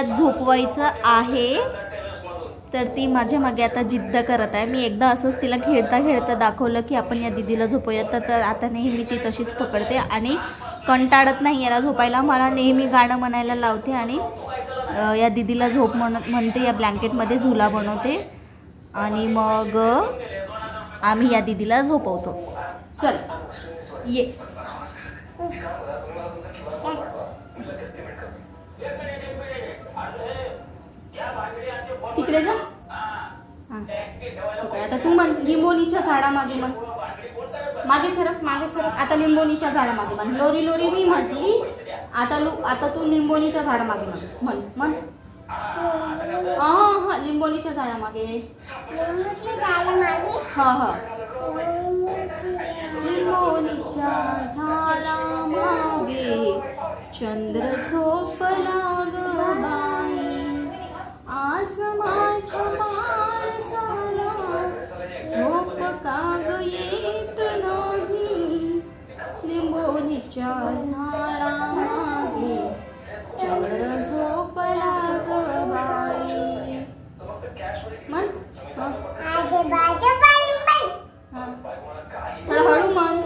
दीदीला झोपवायचं आहे, तर ती माझ्या मागे आता जिद्द करत आहे. मी एकदा असंच तिला खेळता खेळता दाखवलं की आपण या दीदीला झोपूया, तर आता नेहमी ती तशीच पकडते आणि कंटाळत नाही याला झोपायला. मला नेहमी गाणं म्हणायला लावते आणि या दीदीला झोप म्हणते, या ब्लँकेटमध्ये झुला बनवते आणि मग आम्ही या दीदीला झोपवतो. चल ये, तिकडे जा. हां आता तू म्हण लिंबोनीच्या झाडामागे म्हण, मागे सरक मागे सरक. आता लिंबोनीच्या झाडामागे म्हण. लोरी लोरी मी म्हटली, आता तू लिंबोनीच्या झाडामागे म्हण म्हण. हां लिंबोनीच्या झाडामागे. हां हां लिंबोनीच्या झाडामागे चंद्र झोपला ग बाई, आज माझ्या माणसाला झोप काग येत नाही. लिंबोनीच्या झाडामागे चंद्र झोपला ग बाई. म्हण थोडं हळू म्हण,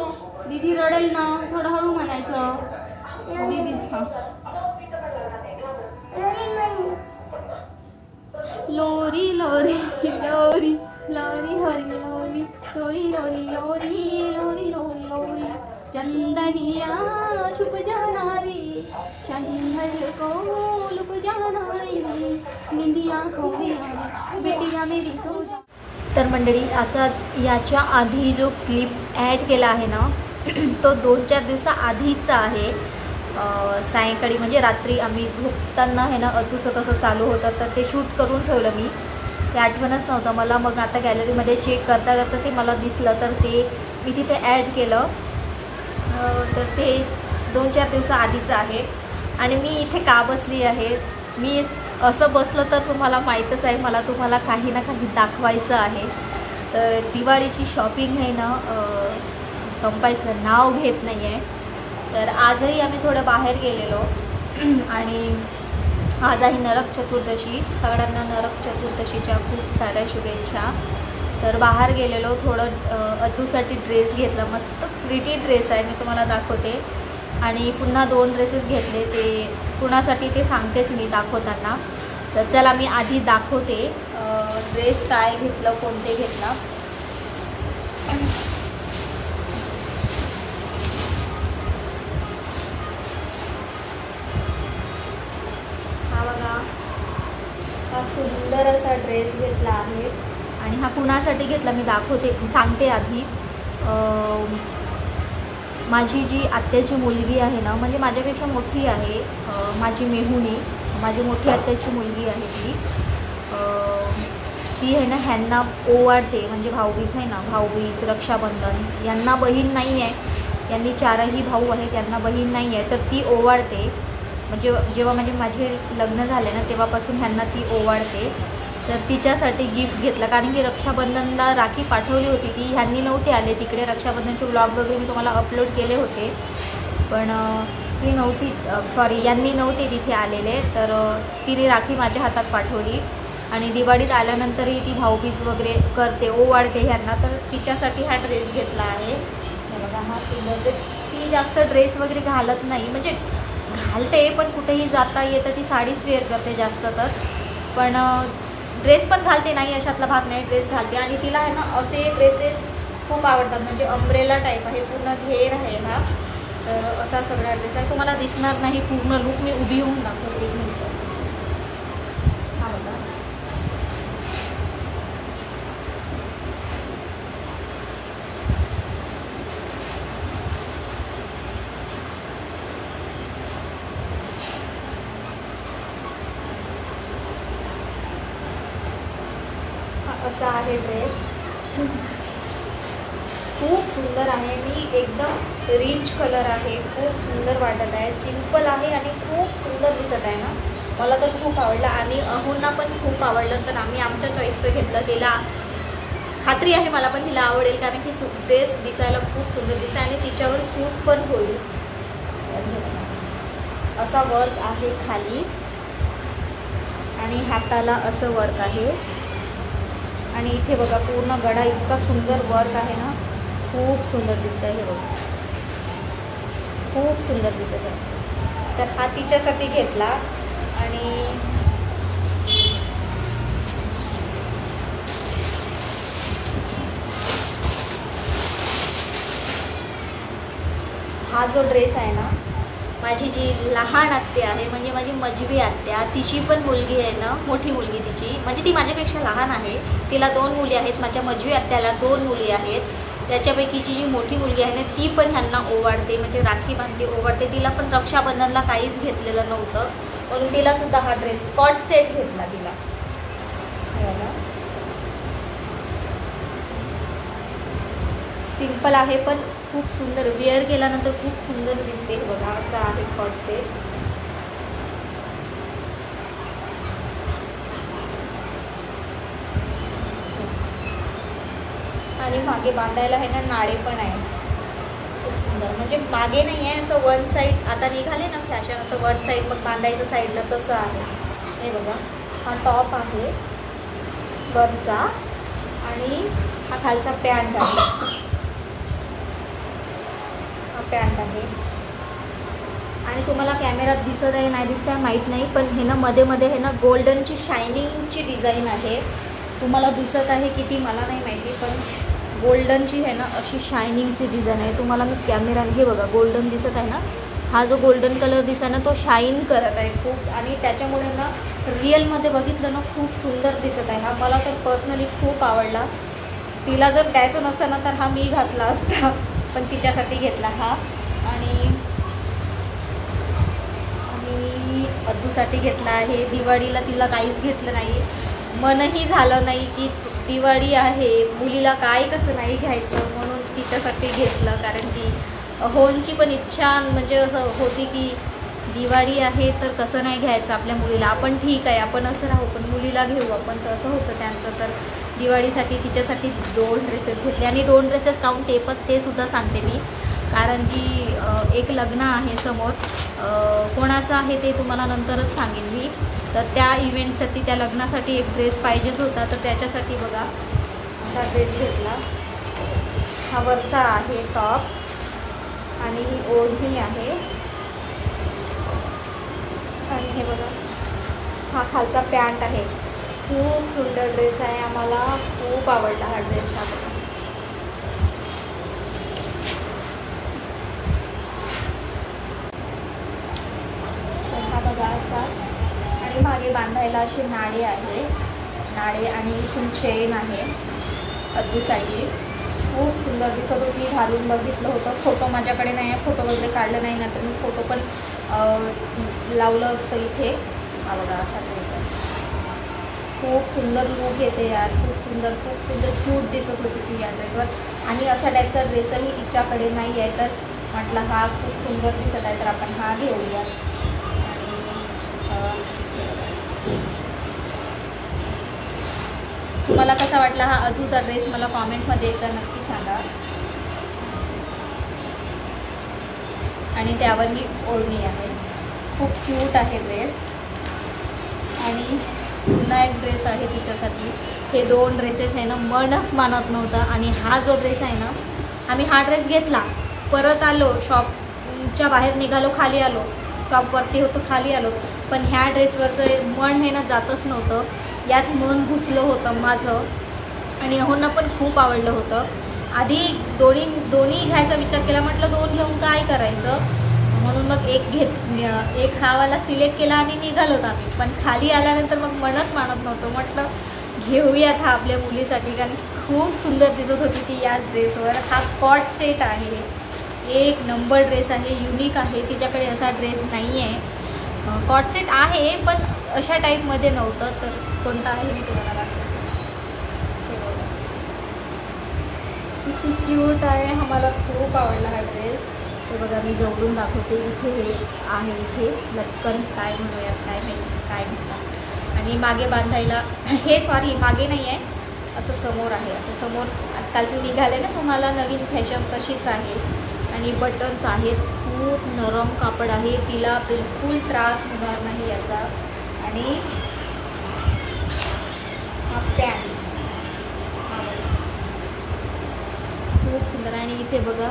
दीदी रडेल ना. थोडं हळू म्हणायचं दीदी. हां लोरी लोरी लोरी लोरी हरी लोरी लोरी लोरी लोरी लोरी लोरी लोरी. चंदनिया छुप जाना रे, चंदन को लुप जाना रे, निंदिया को मेरी बेटिया मेरी सो जा. तर मंडळी आता याच्या आधी जो क्लिप ॲड केला आहे ना तो 2-4 दिवसाआधीचा आहे. सायंकाळी म्हणजे रात्री आम्ही झोपताना आहे ना अतूचं कसं चालू होतं तर ते शूट करून ठेवलं मी. ते आठवणच नव्हतं मला. मग आता गॅलरीमध्ये चेक करता करता ते मला दिसलं तर ते मी तिथे ॲड केलं. तर ते 2-4 दिवसाआधीचं आहे. आणि मी इथे का बसली आहे, मी असं बसलं तर तुम्हाला माहीतच आहे, मला तुम्हाला काही ना काही दाखवायचं आहे. तर दिवाळीची शॉपिंग आहे ना संपायचं नाव घेत नाही आहे. तर आजही आम्ही थोडं बाहेर गेलेलो आणि आज आहे नरक चतुर्दशी. सगळ्यांना नरक चतुर्दशीच्या खूप साऱ्या शुभेच्छा. तर बाहेर गेलेलो, थोडं अद्दूसाठी ड्रेस घेतला. मस्त प्रिटी ड्रेस आहे, मी तुम्हाला दाखवते. आणि पुन्हा 2 ड्रेसेस घेतले. ते कुणासाठी ते सांगतेच मी दाखवताना. तर चला मी आधी दाखवते ड्रेस काय घेतलं, कोणते घेतला. हा बघा, हा सुंदर असा ड्रेस घेतला आहे. आणि हा कुणासाठी घेतला मी दाखवते, सांगते आधी. माझी जी आत्याची मुलगी आहे ना, म्हणजे माझ्यापेक्षा मोठी आहे, माझी मेहुणी, माझी मोठी आत्याची मुलगी आहे ती आहे ना ह्यांना ओवाळते. म्हणजे भाऊबीज आहे ना, भाऊबीज रक्षाबंधन यांना बहीण नाही आहे, यांनी 4ही भाऊ आहेत, यांना बहीण नाही आहे. तर ती ओवाळते. म्हणजे जेव्हा माझे लग्न झाले ना तेव्हापासून ह्यांना ती ओवाळते. तर तिच्यासाठी गिफ्ट घेतलं, कारण की रक्षाबंधनला राखी पाठवली होती ती. ह्यांनी नव्हते आले तिकडे. रक्षाबंधनचे व्लॉग वगैरे मी तुम्हाला अपलोड केले होते, पण ती नव्हती, सॉरी यांनी नव्हते तिथे आलेले. तर तिने राखी माझ्या हातात पाठवली. आणि दिवाळीत आल्यानंतरही ती भाऊबीज वगैरे करते, ओवाळते ह्यांना. तर तिच्यासाठी हा ड्रेस घेतला आहे. बघा हा सुंदर ड्रेस. ती जास्त ड्रेस वगैरे घालत नाही, म्हणजे घालते पण कुठेही जाता येतं ती साडीच वेअर करते जास्त. तर पण ड्रेस पण घालते, नाही अशातला भाग नाही, ड्रेस घालते. आणि तिला आहे ना असे ड्रेसेस खूप आवडतात, म्हणजे अम्ब्रेला टाईप आहे, पूर्ण घेर आहे हा. तर असा सगळा ड्रेस आहे. तुम्हाला दिसणार नाही पूर्ण लुक, मी उभी होऊन दाखवते. हा बघा, असा आहे ड्रेस. खूप सुंदर आहे. मी एकदम रिच कलर आहे, खूप सुंदर वाटत आहे. सिंपल आहे आणि खूप सुंदर दिसत आहे ना, मला तर खूप आवडलं. आणि अहोंना पण खूप आवडलं. तर आम्ही आमच्या चॉईसचं घेतलं. तिला खात्री आहे मला पण तिला आवडेल, कारण की ड्रेस दिसायला खूप सुंदर दिसते आणि तिच्यावर सूट पण होईल. असा वर्क आहे खाली. आणि हाताला असं वर्क आहे आणि इथे बघा पूर्ण गळा इतका सुंदर वर्क आहे ना, खूप सुंदर दिसत आहे. हे बघा खूप सुंदर दिसत आहे. तर हा तिच्यासाठी घेतला. आणि हा जो ड्रेस आहे ना, माझी जी लहान आत्या आहे म्हणजे माझी मजवी आत्या, तिची पण मुलगी आहे ना, मोठी मुलगी तिची, म्हणजे ती माझ्यापेक्षा लहान आहे. तिला 2 मुली आहेत. माझ्या मजवी आत्याला 2 मुली आहेत. त्याच्यापैकीची जी मोठी मुलगी आहे ना, ती पण ह्यांना ओवाळते, म्हणजे राखी बांधते, ओवाळते. तिला पण रक्षाबंधनला काहीच घेतलेलं नव्हतं, म्हणून तिला सुद्धा हा ड्रेस कॉट सेट घेतला तिला. सिंपल आहे पण खूप सुंदर, वेअर केल्यानंतर खूप सुंदर दिसते. बघा असा आहे कॉट सेट. आणि मागे बांधायला आहे ना नाळे पण आहे, खूप सुंदर. म्हणजे मागे नाही आहे, असं वन साईड आता निघाले ना फॅशन, असं वन साईड मग बांधायचं साईडला तसं आहे. हे बघा हा टॉप आहे वरचा आणि हा खालचा पॅन्ट आहे. पॅन्ट आहे आणि तुम्हाला कॅमेरात दिसत आहे नाही दिसत आहे माहीत नाही, पण हे ना मध्ये मध्ये हे ना गोल्डनची शायनिंगची डिझाईन आहे. तुम्हाला दिसत आहे की ती मला नाही माहिती, पण गोल्डनची आहे ना अशी शायनिंगची डिझाईन आहे. तुम्हाला मी कॅमेराने हे बघा गोल्डन दिसत आहे ना, हा जो गोल्डन कलर दिसत ना तो शाईन करत आहे खूप, आणि त्याच्यामुळे ना रिअलमध्ये बघितलं ना खूप सुंदर दिसत आहे. हा मला तर पर्सनली खूप आवडला. तिला जर द्यायचं नसतं ना तर हा मी घातला असता, पण तिच्यासाठी घेतला हा. आणि अद्दूसाठी घेतला आहे. दिवाळीला तिला काहीच घेतलं नाही, मनही झालं नाही की दिवाळी आहे मुलीला काय कसं नाही घ्यायचं, म्हणून तिच्यासाठी घेतलं. कारण की होनची पण इच्छा म्हणजे असं होती की दिवाळी आहे तर कसं नाही घ्यायचं आपल्या मुलीला, आपण ठीक आहे आपण असं राहू पण मुलीला घेऊ आपण, तर असं होतं त्यांचं. तर दिवाळीसाठी तिच्यासाठी 2 ड्रेसेस घेतले. आणि 2 ड्रेसेस काऊन ते सुद्धा सांगते मी, कारण की एक लग्न आहे समोर, कोणाचं आहे ते तुम्हाला नंतरच सांगेन मी. तर त्या इव्हेंटसाठी त्या लग्नासाठी एक ड्रेस पाहिजेच होता, तर त्याच्यासाठी बघा असा ड्रेस घेतला. हा वरचा आहे टॉप आणि ही ओढणी आहे. आणि हे बघा हा खालचा पॅन्ट आहे. खूप सुंदर ड्रेस आहे, आम्हाला खूप आवडला हा ड्रेस. हा बघा बघा असा. आणि मागे बांधायला असे नाळे आहे, नाळे आणि इथून चेन आहे अद्दूसाठी. खूप सुंदर दिसत होती, घालून बघितलं होतं. फोटो माझ्याकडे नाही आहे, फोटो वगैरे काढलं नाही ना, तर मी फोटो पण लावलं असतं इथे. हा बघा असा ड्रेस आहे, खूप सुंदर लूक येते यार, खूप सुंदर क्यूट दिसत होती ती या ड्रेसवर. आणि अशा टाईपचा ड्रेसही हिच्याकडे नाही आहे, तर म्हटलं हा खूप सुंदर दिसत आहे तर आपण हा घेऊया. तुम्हाला कसा वाटला हा अद्दूचा ड्रेस मला कॉमेंटमध्ये एकदा नक्की सांगा. आणि त्यावर ही ओढणी आहे, खूप क्यूट आहे ड्रेस. आणि पुन्हा एक ड्रेस आहे तिच्यासाठी. हे 2 ड्रेसेस आहे ना मनच मानत नव्हतं. आणि हा जो ड्रेस आहे ना, आम्ही हा ड्रेस घेतला, परत आलो शॉपच्या बाहेर निघालो, खाली आलो, शॉपवरती होतो खाली आलो, पण ह्या ड्रेसवरचं मन हे ना जातच नव्हतं. यात मन घुसलं होतं माझं. आणि अहोंना पण खूप आवडलं होतं. आधी दोन्ही घ्यायचा विचार केला, म्हटलं 2 घेऊन काय करायचं, म्हणून मग एक हावाला सिलेक्ट केला आणि निघालोत आम्ही. पण खाली आल्यानंतर मग मनच मानत नव्हतं, म्हटलं घेऊयात हा आपल्या मुलीसाठी, कारण खूप सुंदर दिसत होती ती या ड्रेसवर. हा कॉट सेट आहे, एक नंबर ड्रेस आहे, युनिक आहे, तिच्याकडे असा ड्रेस नाही आहे. कॉट सेट आहे पण अशा टाईपमध्ये नव्हतं. तर कोणता आहे मी तुम्हाला दाखवते. किती क्यूट आहे, आम्हाला खूप आवडला हा ड्रेस. हे बघा मी जवळून दाखवते. इथे हे आहे, इथे लटकन काय म्हणूयात काय म्हणतात. आणि मागे बांधायला हे सॉरी मागे नाही आहे, असं समोर आहे, असं समोर आजकालचे निघाले ना तुम्हाला नवीन फॅशन तशीच आहे. आणि बटन्स आहेत, खूप नरम कापड आहे, तिला बिलकुल त्रास होणार नाही याचा. आणि पॅन्ट खूप सुंदर. आणि इथे बघा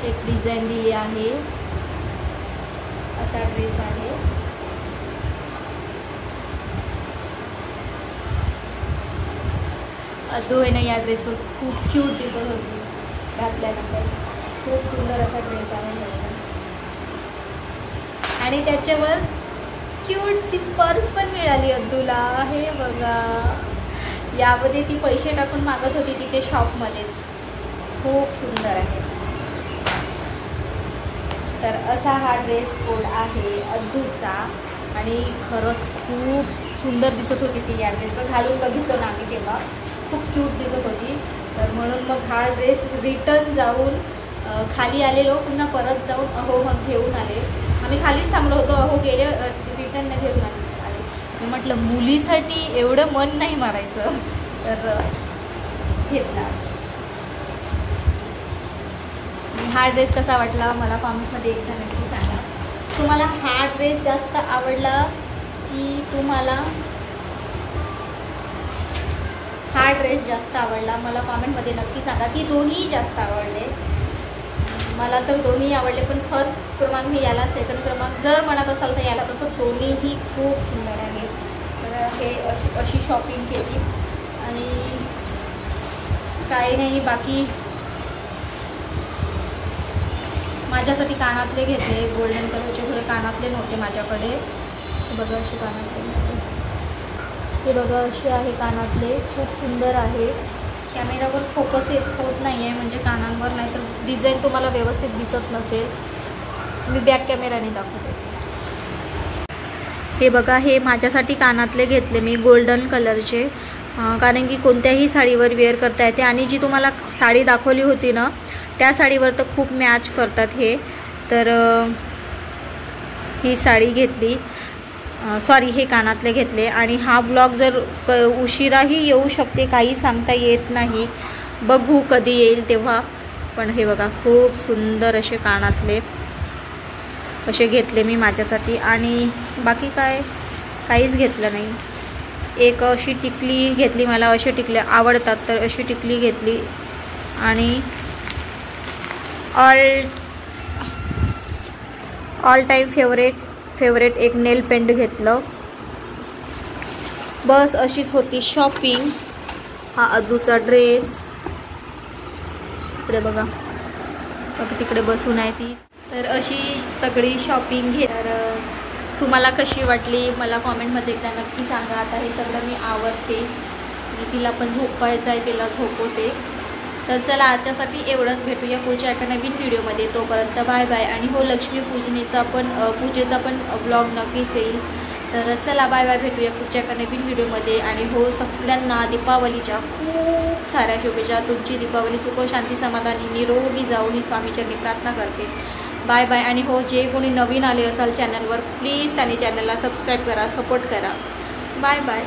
एक डिझाईन दिली आहे, असा ड्रेस आहे. अद्दू आहे ना या ड्रेसवर खूप क्यूट दिसत होती घातल्यानंतर. खूप सुंदर असा ड्रेस आहे आणि त्याच्यावर क्यूटशी पर्स पण मिळाली अद्दूला. हे बघा, यामध्ये ती पैसे टाकून मागत होती तिथे शॉपमध्येच. खूप सुंदर आहे. तर असा हा ड्रेस कोड आहे अद्दूचा आणि खरंच खूप सुंदर दिसत होती ती या ड्रेसवर. घालून बघितलं ना आम्ही तेव्हा, खूप क्यूट दिसत होती. तर म्हणून मग हा ड्रेस रिटर्न जाऊन खाली आलेलो, पुन्हा परत जाऊन अहो मग घेऊन आले. आम्ही खालीच थांबलो होतो, अहो गेले रिटर्न नाही घेऊन आले. मी म्हटलं मुलीसाठी एवढं मन नाही मारायचं, तर घेतला. हा ड्रेस कसा वाटला मला कॉमेंटमध्ये एकदा नक्की सांगा. तुम्हाला हा ड्रेस जास्त आवडला की तुम्हाला हा ड्रेस जास्त आवडला? मला कॉमेंटमध्ये नक्की सांगा. की दोन्ही जास्त आवडले? मला तर दोन्ही आवडले, पण फर्स्ट क्रमांक मी याला, सेकंड क्रमांक जर म्हणत असाल तर याला. तसं दोन्हीही खूप सुंदर आहे. तर हे अशी शॉपिंग केली आणि काही नाही. बाकी माझ्यासाठी कानातले घेतले, गोल्डन कलरचे. थोडे कानातले नव्हते माझ्याकडे. हे बघा असे कानातले घेतले. हे बघा असे आहे कानातले, खूप सुंदर आहे. कॅमेरावर फोकस होत नाही आहे म्हणजे कानांवर, नाही तर डिझाईन तुम्हाला व्यवस्थित दिसत नसेल. मी बॅक कॅमेराने दाखवते. हे बघा, हे माझ्यासाठी कानातले घेतले मी गोल्डन कलरचे, कारण की कोणत्याही साडीवर वेअर करता येते. आणि जी तुम्हाला साडी दाखवली होती ना त्या साडीवर तर खूप मॅच करतात हे. तर ही साडी घेतली, सॉरी हे कानातले घेतले. आणि हा ब्लॉग जर उशिराही येऊ शकते, काही सांगता येत नाही, बघू कधी येईल तेव्हा. पण हे बघा खूप सुंदर असे कानातले असे घेतले मी माझ्यासाठी. आणि बाकी काहीच घेतलं नाही. एक अशी टिकली घेतली, मला अशी टिकल्या आवडतात तर अशी टिकली घेतली. आणि ऑल टाईम फेवरेट एक नेल पेंट घेतलं. बस अशीच होती शॉपिंग. हा अद्दूचा ड्रेस इकडे बघा, तिकडे बसून आहे ती. तर अशी सगळी शॉपिंग घेत. तर तुम्हाला कशी वाटली मला कॉमेंटमध्ये एकदा नक्की सांगा. आता हे सगळं मी आवडते आणि तिला पण झोपवायचं आहे, तिला झोपवते. तर चला आजच्यासाठी एवढंच. भेटूया पुढच्या एका नवीन व्हिडिओमध्ये. तोपर्यंत बाय बाय. आणि हो लक्ष्मीपूजनेचा पूजेचा पण ब्लॉग नक्कीच येईल. तर चला बाय बाय. भेटूया पुढच्या एका नवीन व्हिडिओमध्ये. आणि हो सगळ्यांना दीपावलीच्या खूप साऱ्या शुभेच्छा. तुमची दीपावली सुख शांती समाधानी निरोगी जाऊ ही स्वामीचरणी प्रार्थना करते. Bye bye. आणि हो जे कोणी नवीन आले असाल चॅनलवर प्लीज त्यांनी चॅनलला सबस्क्राईब करा, सपोर्ट करा. Bye bye.